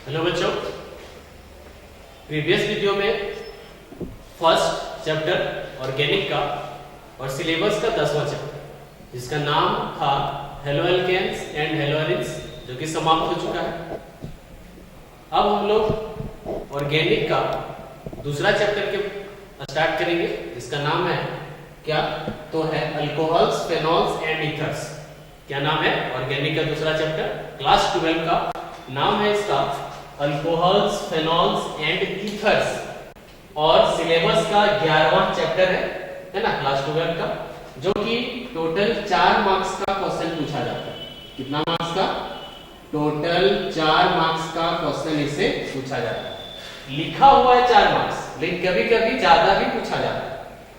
Hello बच्चों, previous video में first chapter organic का और सिलेबस का 10वां चैप्टर जिसका नाम था haloalkanes and haloarenes जो कि समाप्त हो चुका है। अब हम लोग ऑर्गेनिक का दूसरा चैप्टर के स्टार्ट करेंगे जिसका नाम है क्या तो है अल्कोहल्स, फेनॉल्स एंड ईथर्स। क्या नाम है ऑर्गेनिक का दूसरा चैप्टर, क्लास 12 का नाम है इसका अल्कोहल्स, फेनॉल्स एंड ईथर्स और सिलेबस का 11वां चैप्टर है ना, क्लास 12 का, जो कि टोटल 4 मार्क्स का क्वेश्चन पूछा जाता है। कितना मार्क्स का? टोटल 4 मार्क्स का क्वेश्चन इससे पूछा जाता है। लिखा हुआ है 4 मार्क्स, लेकिन कभी कभी ज्यादा भी पूछा जाता है,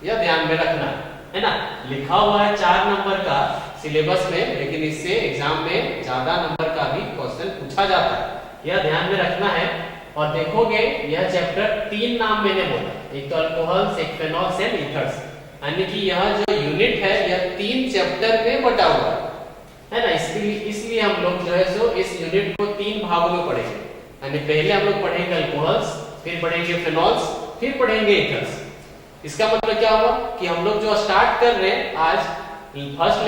यह ध्यान में रखना है ना। लिखा हुआ है 4 नंबर का सिलेबस में, लेकिन इससे एग्जाम में ज्यादा नंबर का भी क्वेश्चन पूछा जाता है, यह ध्यान में रखना है। और देखोगे यह चैप्टर 3 नाम मैंने बोला, एक तो अल्कोहल्स, एक फेनॉल्स एंड ईथर्स, यानी कि यह जो यूनिट है यह 3 चैप्टर में बटा हुआ है ना। इसलिए हम लोग जो है सो इस यूनिट को 3 भागों में पढ़ेंगे, यानी पहले हम लोग पढ़ेंगे अल्कोहल्स, फिर पढ़ेंगे फेनॉल्स, फिर पढ़ेंगे ईथर्स। इसका मतलब क्या हुआ कि हम लोग जो स्टार्ट कर रहे हैं आज फर्स्ट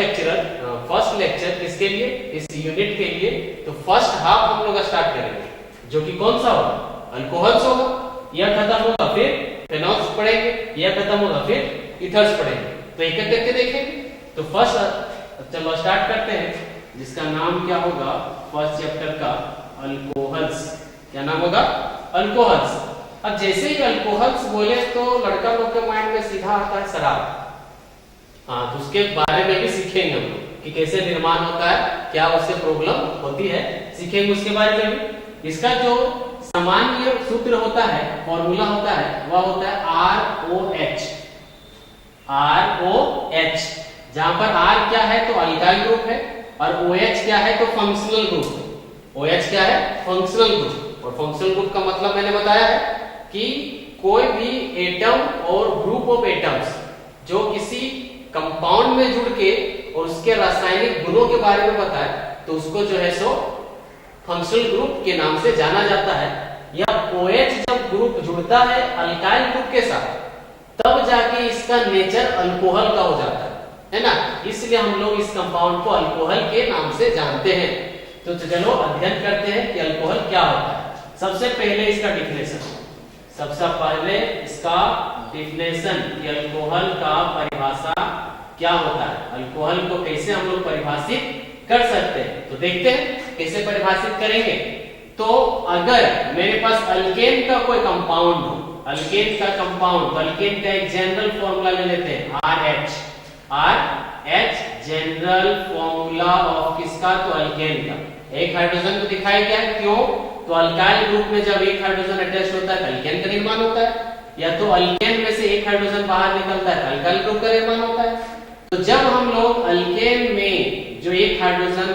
लेक्चर किसके लिए, इस यूनिट के लिए, तो फर्स्ट हाफ हम लोग स्टार्ट करेंगे जो कि कौन सा होगा, अल्कोहल्स होगा, यह खत्म होगा फिर फेनॉल्स पढ़ेंगे, यह खत्म होगा फिर ईथर्स पढ़ेंगे। तो एक एक करके देखेंगे। तो फर्स्ट चलो स्टार्ट करते हैं जिसका नाम क्या होगा फर्स्ट चैप्टर का, अल्कोहल्स। क्या नाम होगा? अल्कोहल्स। अब जैसे ही अल्कोहल्स बोले तो लड़का लोग के माइंड में सीधा आता है शराब। हाँ, तो उसके बारे में भी सीखेंगे हम लोग कि कैसे निर्माण होता है, क्या उससे प्रॉब्लम होती है, सीखेंगे उसके बारे में भी। इसका जो सामान्य सूत्र होता है, फॉर्मूला होता है, वह होता है ROH। ROH, जहां पर R क्या है तो अल्काइल ग्रुप है और OH क्या है तो फंक्शनल ग्रुप है। OH क्या है? Functional group. और फंक्शनल ग्रुप का मतलब मैंने बताया है कि कोई भी एटम और ग्रुप ऑफ एटम्स जो किसी कंपाउंड में जुड़ के और उसके रासायनिक गुणों के बारे में बताए तो उसको जो है सो फंक्शनल ग्रुप के नाम से जाना जाता है। या OH जब ग्रुप जुड़ता है अल्काइल ग्रुप के साथ तब जाके इसका नेचर अल्कोहल का हो जाता है ना। इसलिए हम लोग इस कंपाउंड को अल्कोहल के नाम से जानते हैं। तो चलो अध्ययन करते हैं कि अल्कोहल क्या होता है। सबसे पहले इसका डिफिनेशन, सबसे पहले इसका डिफिनेशन कि अल्कोहल का परिभाषा क्या होता है, अल्कोहल को कैसे हम लोग परिभाषित कर सकते हैं। तो देखते हैं कैसे परिभाषित करेंगे। तो अगर मेरे पास अल्केन का कोई कंपाउंड हो, अल्केन का कंपाउंड, तो अल्केन का एक जनरल फॉर्मूला ले लेते हैं RH जनरल फॉर्मूला ऑफ किसका तो अल्केन का। एक हाइड्रोजन तो दिखाया गया है, क्यों तो अल्काइल ग्रुप में जब एक हाइड्रोजन अटैच होता है तो अल्केन का निर्माण होता है, या तो अल्केन में से एक हाइड्रोजन बाहर निकलता है तो अल्काइल ग्रुप का निर्माण होता है। तो जब हम लोग अल्केन में जो एक हाइड्रोजन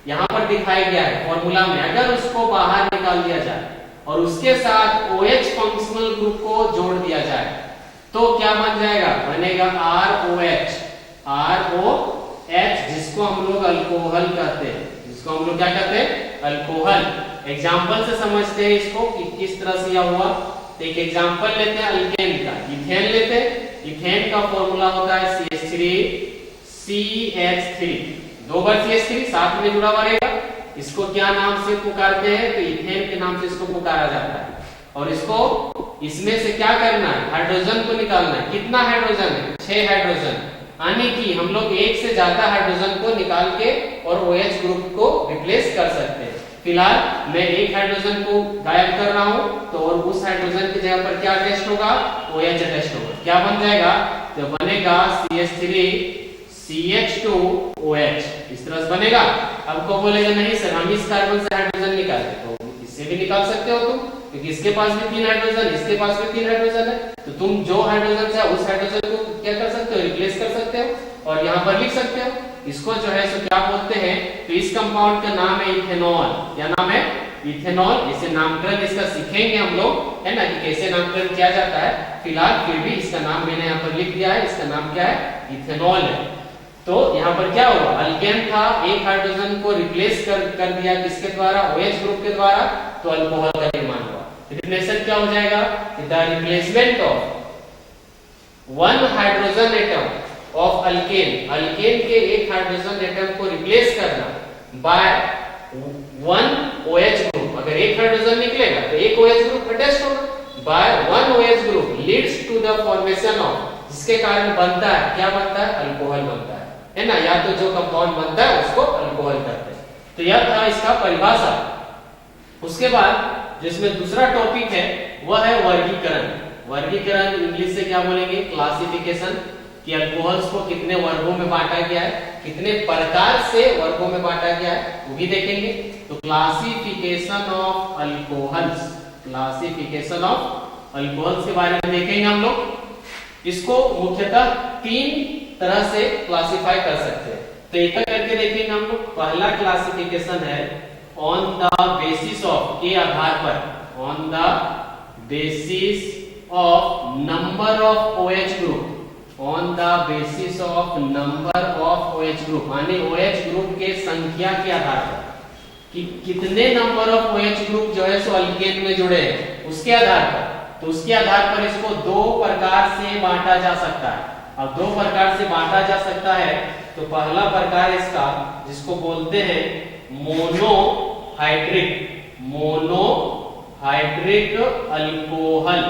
यहां पर दिखाया गया है फॉर्मूला में, अगर उसको बाहर निकाल दिया जाए और उसके साथ OH फंक्शनल ग्रुप को जोड़ दिया जाए तो क्या बन जाएगा? बनेगा ROH, जिसको हम लोग अल्कोहल कहते हैं, जिसको हम लोग क्या कहते हैं? अल्कोहल। एग्जाम्पल से समझते हैं इसको कि किस तरह से यह हुआ। तो एक एग्जाम्पल लेते हैं अल्केन का, इथेन लेते हैं। इथेन का फॉर्मूला होता है CH3 दो बार CH3 साथ में जुड़ा हुआ रहेगा। इसको क्या नाम से पुकारते हैं? तो इथेन के नाम से इसको पुकारा जाता है। और इसको इसमें से क्या करना है? हाइड्रोजन को निकालना है। कितना हाइड्रोजन है? 6 हाइड्रोजन, यानी कि हम लोग एक से ज्यादा हाइड्रोजन को निकाल के और OH ग्रुप को रिप्लेस कर सकते हैं। फिलहाल मैं एक हाइड्रोजन को गायब कर रहा हूं तो और उस हाइड्रोजन की जगह पर क्या अटैच होगा? OH अटैच होगा। क्या बन जाएगा? तो बनेगा CH3 CH2OH, इस तरह से बनेगा। अब को बोलेगा नहीं सर हम इस कार्बन से हाइड्रोजन निकाले, तो इससे भी निकाल सकते हो तुम, क्योंकि इसके पास भी 3 हाइड्रोजन, इसके पास भी 3 हाइड्रोजन है। तो तुम जो हाइड्रोजन से उस हाइड्रोजन को क्या कर सकते हो? रिप्लेस कर सकते हो और यहाँ पर लिख सकते हो। इसको जो है सो क्या बोलते हैं? तो इस कंपाउंड का नाम है इथेनॉल। क्या नाम है? इथेनॉल। इसे नामकरण इसका सीखेंगे हम लोग, है ना, कि कैसे नामकरण किया जाता है। फिलहाल फिर भी इसका नाम मैंने यहाँ पर लिख दिया है, इसका नाम क्या है? इथेनॉल है। तो यहाँ पर क्या हुआ, अल्केन था, एक हाइड्रोजन को रिप्लेस कर दिया किसके द्वारा, OH ग्रुप के द्वारा, तो अल्कोहल का निर्माण हुआ। डिफिनेशन क्या हो जाएगा, the replacement of one hydrogen atom of alkane, alkane के एक हाइड्रोजन एटम को रिप्लेस करना बाय वन OH ग्रुप, अगर एक हाइड्रोजन निकलेगा तो एक OH ग्रुप अटैच होगा, by one OH group leads to the formation of, जिसके कारण बनता है, क्या बनता है, अल्कोहल बनता है ना, या तो जो कंपाउंड बनता है उसको अल्कोहल कहते हैं। तो यह था इसका परिभाषा। उसके बाद जिसमें दूसरा टॉपिक है वह है वर्गीकरण। वर्गीकरण इंग्लिश से क्या बोलेंगे, क्लासिफिकेशन, कि अल्कोहल्स को कितने वर्गों में बांटा गया है, कितने प्रकार से वर्गों में बांटा गया है वो भी देखेंगे। तो classification of alcohols, classification of alcohols के बारे में देखेंगे हम लोग। इसको मुख्यतः 3 तरह से क्लासिफाई कर सकते हैं, तो एक करके देखेंगे हम लोग। पहला क्लासिफिकेशन है ऑन द बेसिस ऑफ, के आधार पर, on the basis of number of OH group, on the basis of number of OH group, माने OH ग्रुप के संख्या के आधार पर, कि कितने नंबर ऑफ OH ग्रुप जो है सो अल्केन में जुड़े हैं उसके आधार पर। तो उसके आधार पर इसको 2 प्रकार से बांटा जा सकता है। अब 2 प्रकार से बांटा जा सकता है, तो पहला प्रकार इसका जिसको बोलते हैं monohydric, monohydric alcohol,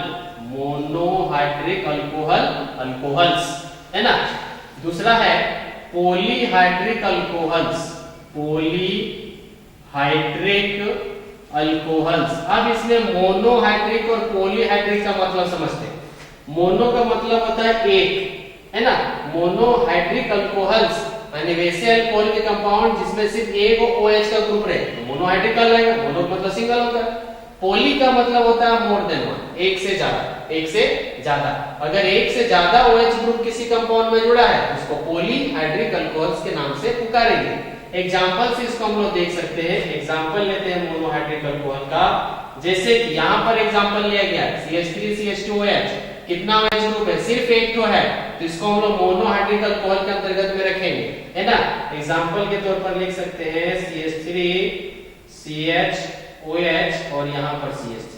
monohydric alcohol, alcohols, है ना। दूसरा है पॉलीहाइड्रिक अल्कोहल्स, पॉलीहाइड्रिक अल्कोहल्स। अब इसमें मोनोहाइड्रिक और पॉलीहाइड्रिक का मतलब समझते हैं। मोनो का मतलब होता है एक, है ना, मोनोहाइड्रिक अल्कोहल्स यानी वैसे अल्कोहल के कंपाउंड जिसमें सिर्फ एक OH का ग्रुप रहे तो मोनोहाइड्रिक कहलाएगा। मोनो मतलब सिंगल होता है, पॉली का मतलब होता है मोर देन वन, एक से ज्यादा, एक से ज्यादा। अगर एक से ज्यादा OH ग्रुप किसी कंपाउंड में जुड़ा है तो उसको पॉलीहाइड्रिक अल्कोहल्स के नाम से पुकारेंगे। एग्जांपल से इसको हम लोग देख सकते हैं। एग्जांपल लेते हैं मोनोहाइड्रिक अल्कोहल का, जैसे कि यहाँ पर एग्जांपल लिया गया CH3 CH2OH, कितना OH ग्रुप है, सिर्फ एक तो है, तो इसको हम लोग मोनोहाइड्रिक अल्कोहल के अंतर्गत में रखेंगे, है ना। एग्जांपल के तौर पर लिख सकते हैं CH3 CHOH और यहाँ पर CH3,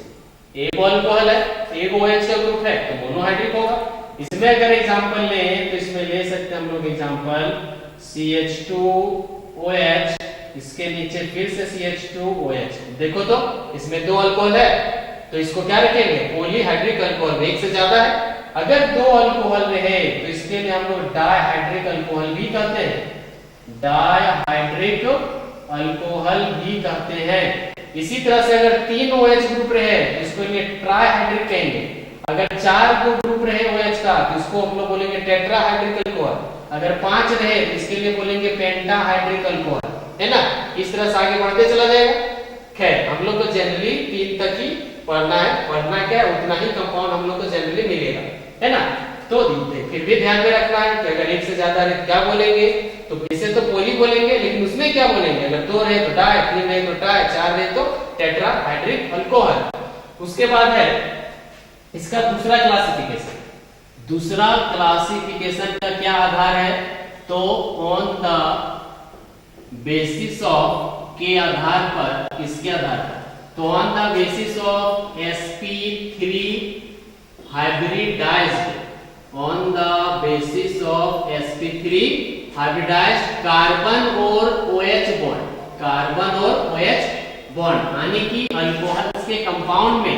एक अल्कोहल है, एक OH का ग्रुप है तो मोनोहाइड्रिक होगा। इसमें अगर एग्जांपल लें तो इसमें ले सकते हैं हम लोग एग्जांपल CH2OH, इसके नीचे फिर से CH2OH, देखो तो इसमें 2 अल्कोहल है तो इसको क्या रखेंगे, पॉलीहाइड्रिक अल्कोहल, एक से ज्यादा है। अगर 2 अल्कोहल रहे तो इसके लिए हम लोग डायहाइड्रिक अल्कोहल भी कहते हैं, डायहाइड्रिक अल्कोहल भी कहते हैं। इसी तरह से अगर 3 OH ग्रुप रहे तो इसको लिए ट्राइहाइड्रिक कहेंगे। अगर 4 ग्रुप रहे OH का तो इसको हम लोग बोलेंगे टेट्राहाइड्रिक अल्कोहल। अगर 5 रहे तो इसके लिए बोलेंगे पेंटाहाइड्रिक अल्कोहल, है ना। इस तरह से आगे बढ़ते चला जाएगा। खैर हम लोग को जनरली 3 तक ही पढ़ना है, पढ़ना क्या है उतना ही कंपाउंड हम लोग को जनरली मिलेगा, है ना। तो फिर भी ध्यान में रखना है कि अगर एक से ज्यादा रहे क्या बोलेंगे, तो वैसे तो पॉली बोलेंगे लेकिन उसमें क्या बोलेंगे, अगर 2 रहे तो डाई, 3 रहे तो ट्राई, 4 रहे तो टेट्राहाइड्रिक अल्कोहल। उसके बाद है इसका दूसरा क्लासिफिकेशन। दूसरा क्लासिफिकेशन का क्या आधार है, तो ऑन द बेसिस ऑफ, के आधार पर, किसके आधार पर, तो on the basis of sp3 hybridized, on the basis of sp3 hybridized carbon और OH बॉन्ड, कार्बन और OH बॉन्ड, यानी कि अल्कोहल्स के कंपाउंड में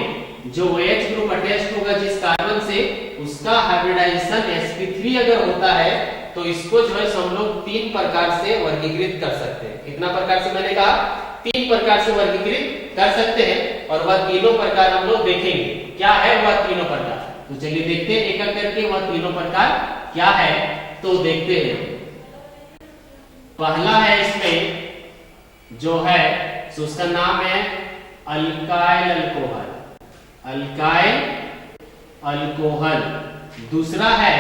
जो OH ग्रुप अटैच्ड होगा जिस कार्बन से, उसका हाइब्रिडाइजेशन sp3 अगर होता है तो इसको जो है हम लोग 3 प्रकार से वर्गीकृत कर सकते हैं। कितना प्रकार से, मैंने कहा 3 प्रकार से वर्गीकृत कर सकते हैं, और वह तीनों प्रकार हम लोग देखेंगे क्या है वह तीनों प्रकार। तो चलिए देखते हैं एक एक करके वह तीनों प्रकार क्या है, तो देखते हैं। पहला है इसमें जो है तो उसका नाम है अल्काइल अल्कोहल, अल्काइल अल्कोहल। दूसरा है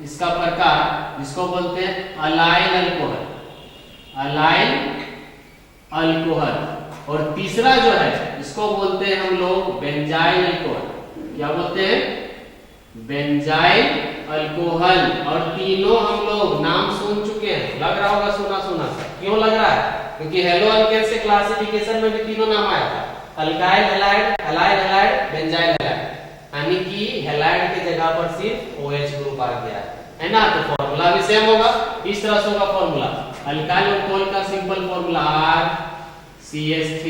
इसका प्रकार जिसको बोलते हैं अलाइल अल्कोहल, अलाइल अल्कोहल। और तीसरा जो है इसको बोलते हैं हम लोग बेंजाइल अल्कोहल। क्या बोलते हैं, बेंजाइल अल्कोहल, और तीनों हम लोग नाम सुन चुके हैं, लग रहा होगा सुना सुना सा। क्यों लग रहा है? क्योंकि हेलो अल्केन से क्लासिफिकेशन में भी तीनों नाम आया था, alkyl halide, halide halide, benzyl halide, यानी कि हैलाइड की जगह पर सिर्फ OH ग्रुप आ गया है ना। तो फॉर्मूला भी सेम होगा, इस तरह से होगा फॉर्मूला। अल्काइल अल्कोहल का सिंपल फॉर्मूला RCH3,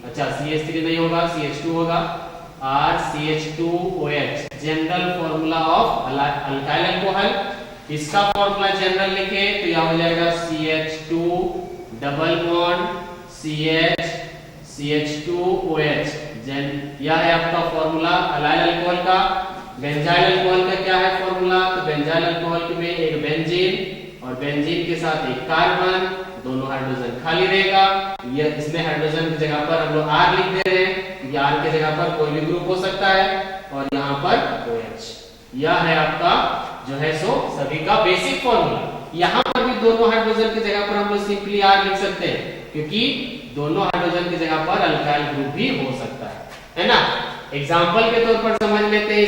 अच्छा CH3 नहीं होगा, CH2 होगा, RCH2OH, general formula of alkyl alcohol. इसका फॉर्मूला जनरल लिखे तो यह हो जाएगा CH2 double bond CH CH2OH, यह है आपका फॉर्मूला अलाइल अल्कोहल का। बेंजाइल अल्कोहल का क्या है फॉर्मूला? तो बेंजाइल अल्कोहल में एक बेंजीन और बेंजीन के साथ एक कार्बन, दोनों हाइड्रोजन खाली रहेगा। ये इसमें हाइड्रोजन की जगह पर हम लोग R लिख दे रहे हैं, क्योंकि R की जगह पर कोई भी ग्रुप हो सकता है, और यहाँ पर OH। यह है आपका जो है सो सभी का बेसिक फॉर्मूला। यहाँ पर भी दोनों हाइड्रोजन की जगह पर हम लोग सिंपली R लिख सकते हैं, क्योंकि दोनों हाइड्रोजन की जगह पर अल्काइल ग्रुप भी हो सकता है ना। एग्जाम्पल के तौर पर समझ लेते हैं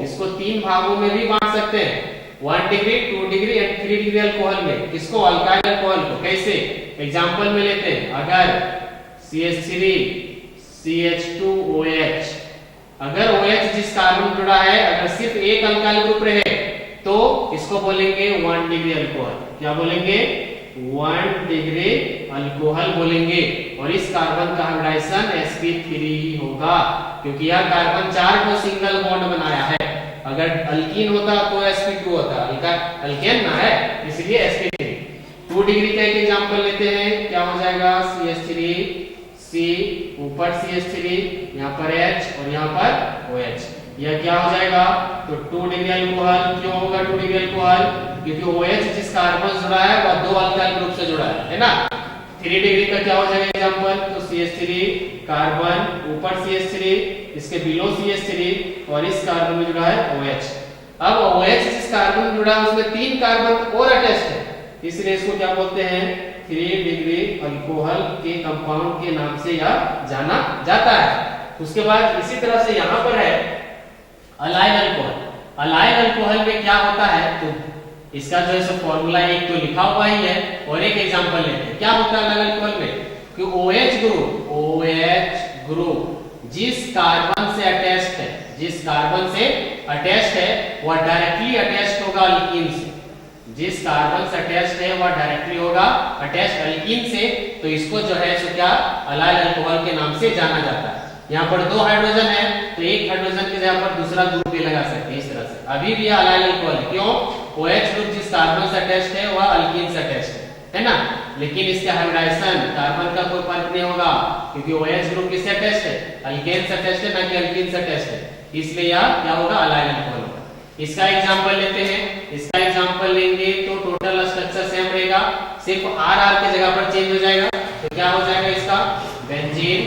इसको तीन भागों में भी बांट सकते हैं, 1 degree, 2 degree and 3 degree alcohol में। किसको? अल्काइल अल्कोहल को। कैसे? एग्जाम्पल में लेते हैं, अगर CH3 CH2OH, अगर OH जिस कार्बन जुड़ा है अगर सिर्फ एक अल्काइल ग्रुप रहे तो इसको बोलेंगे 1 डिग्री अल्कोहल। क्या बोलेंगे? 1 डिग्री अल्कोहल बोलेंगे। और इस कार्बन का हाइब्रिडाइजेशन sp3 ही होगा, क्योंकि यह कार्बन 4 को सिंगल बॉन्ड बनाया है। अगर अल्कीन होता तो sp2 होता, अल्केन ना है, इसलिए sp3। 2 डिग्री का एक एग्जांपल लेते हैं, क्या हो जाएगा? CH3 C, ऊपर CH3, यहाँ पर H और यहाँ पर OH, यह क्या हो जाएगा? तो 2 डिग्री अल्कोहल। क्यों होगा 2 डिग्री अल्कोहल? क्योंकि OH जिस कार्बन जुड़ा है वह दो अल्काइल ग्रुप से जुड़ा है ना। 3 डिग्री का क्या हो जाएगा एग्जांपल? तो CH3 कार्बन, ऊपर CH3, इसके बिलो CH3 और इस कार्बन में जुड़ा है OH। अब OH जिस कार्बन में जुड़ा है उसमें 3 कार्बन और अटैच्ड है, इसलिए इसको क्या बोलते हैं? 3 डिग्री अल्कोहल के कंपाउंड के नाम से यह जाना जाता है। उसके बाद इसी तरह से यहाँ पर है अलाइल अल्कोहल। अलाइल अल्कोहल में क्या होता है? तो इसका जो है सो फॉर्मूला एक तो लिखा हुआ ही है, और एक एग्जांपल लेते हैं। क्या होता है अलाइल अल्कोहल में? कि OH ग्रुप जिस कार्बन से अटैच्ड है, जिस कार्बन से अटैच्ड है वह डायरेक्टली अटैच्ड होगा अल्कीन से। जिस कार्बन से अटैच्ड है वह डायरेक्टली होगा अटैच्ड अल्कीन से, तो इसको जो है सो क्या अलाइल अल्कोहल के नाम से जाना जाता है। यहाँ पर 2 हाइड्रोजन है तो एक हाइड्रोजन की जगह पर दूसरा ग्रुप भी लगा सकते हैं, इस तरह से। अभी भी अलाइल अल्कोहल है। क्यों? OH ग्रुप जिस कार्बन से अटैच्ड है वह अल्कीन से अटैच्ड है ना। लेकिन इसके हाइब्रिडाइजेशन कार्बन का कोई फर्क नहीं होगा, क्योंकि OH ग्रुप किससे अटैच्ड है? अल्केन से अटैच्ड है, ना कि अल्कीन से अटैच्ड है। इसलिए यह क्या होगा? अलाइल अल्कोहल होगा। इसका एग्जांपल लेते हैं। इसका एग्जांपल लेंगे तो टोटल स्ट्रक्चर सेम रहेगा, सिर्फ RR की जगह पर चेंज हो जाएगा। तो क्या हो जाएगा इसका? बेंजीन,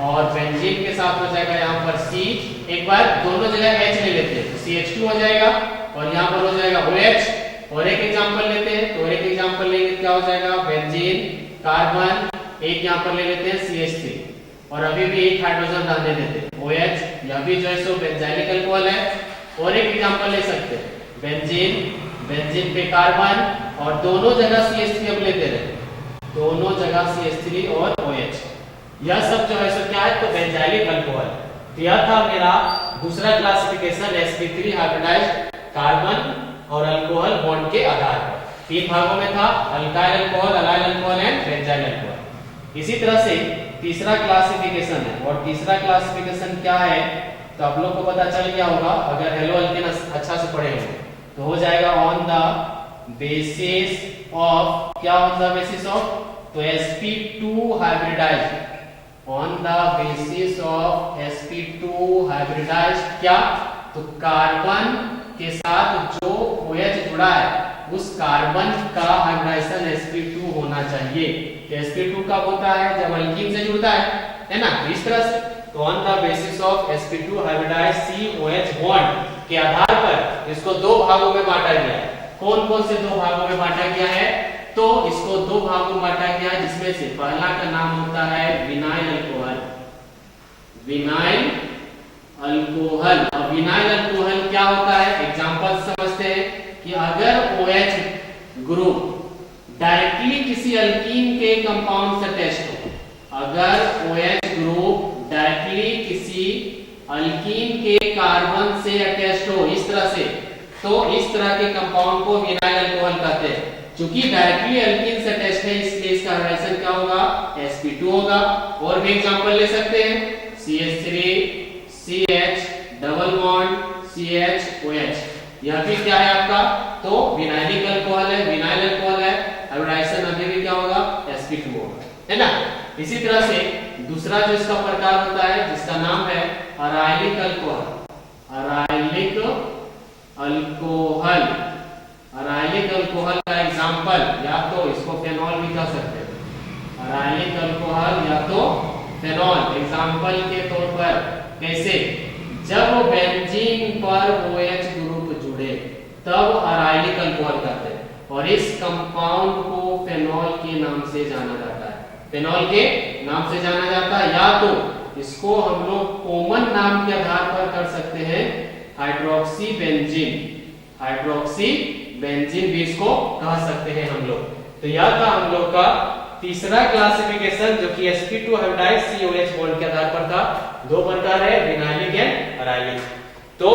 और बेंजीन के साथ हो जाएगा यहाँ पर C। एक बार दोनों जगह H ले लेते हैं तो CH2 हो जाएगा, और यहाँ पर हो जाएगा OH। और एक एग्जांपल लेते हैं तो एक एग्जांपल लेंगे, क्या हो जाएगा? बेंजीन, कार्बन, एक यहाँ पर ले लेते हैं CH3, और अभी भी एक हाइड्रोजन रहने देते हैं OH। यह भी जो है सो बेंजाइलिक अल्कोहल है। और एक एग्जांपल ले सकते हैं बेंजीन, बेंजीन पे कार्बन, और दोनों जगह CH3 अब लेते रहे, दोनों जगह CH3 और OH। यह सब जो है सो क्या है? तो बेंजाइलिक अल्कोहल। तो यह था मेरा दूसरा क्लासिफिकेशन sp3 हाइब्रिडाइज्ड कार्बन और अल्कोहल बॉन्ड के आधार पर। 3 भागों में था, alkyl alcohol, allyl alcohol and benzyl alcohol. इसी तरह से तीसरा क्लासिफिकेशन है, और तीसरा क्लासिफिकेशन क्या है? तो आप लोग को पता चल गया होगा अगर हेलो अल्केन अच्छा से पढ़े होंगे, तो हो जाएगा ऑन द बेसिस ऑफ, क्या ऑन द बेसिस ऑफ? तो sp2 hybridised, on the basis of sp2 hybridised. क्या? तो कार्बन के साथ जो OH जुड़ा है उस कार्बन का हाइब्रिडाइजेशन sp2 होना चाहिए। तो sp2 कब होता है? जब अल्कीन से जुड़ता है ना। इस तरह से तो on the basis of sp2 hybridised COH bond के आधार पर इसको 2 भागों में बांटा गया है। कौन कौन से 2 भागों में बांटा गया है? तो इसको 2 भागों में बांटा गया है, जिसमें से पहला का नाम होता है विनाइल अल्कोहल। Vinyl alcohol. और विनाइल अल्कोहल क्या होता है? एग्जांपल समझते के कंपाउंड से अटैच्ड हो, अगर OH ग्रुप डायरेक्टली किसी अल्कीन के कार्बन से अटैच्ड हो इस तरह से, तो इस तरह के कंपाउंड को विनाइल अल्कोहल कहते हैं। क्योंकि डायरेक्टली अल्कीन से अटैच्ड है इसलिए इसका रिएक्शन क्या होगा, sp2 होगा। और भी एग्जांपल ले सकते हैं, CH3 CH double bond CH OH, यह भी क्या है आपका, तो विनाइलिक अल्कोहल है, विनाइल अल्कोहल है, हाइब्रिडाइजेशन अभी भी क्या होगा, sp2 होगा, है ना। इसी तरह से दूसरा जो इसका प्रकार होता है जिसका नाम है अराइलिक अल्कोहल। अराइलिक अल्कोहल, अराइलिक अल्कोहल का एग्जांपल या तो इसको फेनॉल भी कह सकते हैं, अराइलिक अल्कोहल या तो फेनॉल। एग्जांपल के तौर पर कैसे, जब बेंजीन पर OH ग्रुप जुड़े तब अराइलिक अल्कोहल कहते हैं, और इस कंपाउंड को फेनॉल के नाम से जाना जाता है, फेनॉल के नाम से जाना जाता है। या तो इसको हम लोग कॉमन नाम के आधार पर कर सकते हैं, हाइड्रोक्सी बेंजीन, हाइड्रोक्सी बेंजीन भी इसको कह सकते हैं हम लोग। तो यह था हम लोग का तीसरा क्लासिफिकेशन जो कि sp2 हाइब्रिडाइज्ड COH बॉन्ड के आधार पर था। दो प्रकार है, विनाइलिक एंड अराइलिक। तो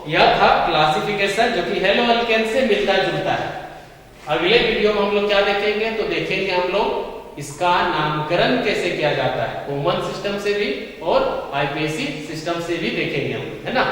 यह था क्लासिफिकेशन जो कि हेलो अल्केन से मिलता जुलता है। अगले वीडियो में हम लोग क्या देखेंगे, तो देखेंगे हम लोग इसका नामकरण कैसे किया जाता है, कॉमन सिस्टम से भी और IPAC सिस्टम से भी देखेंगे हम, है ना।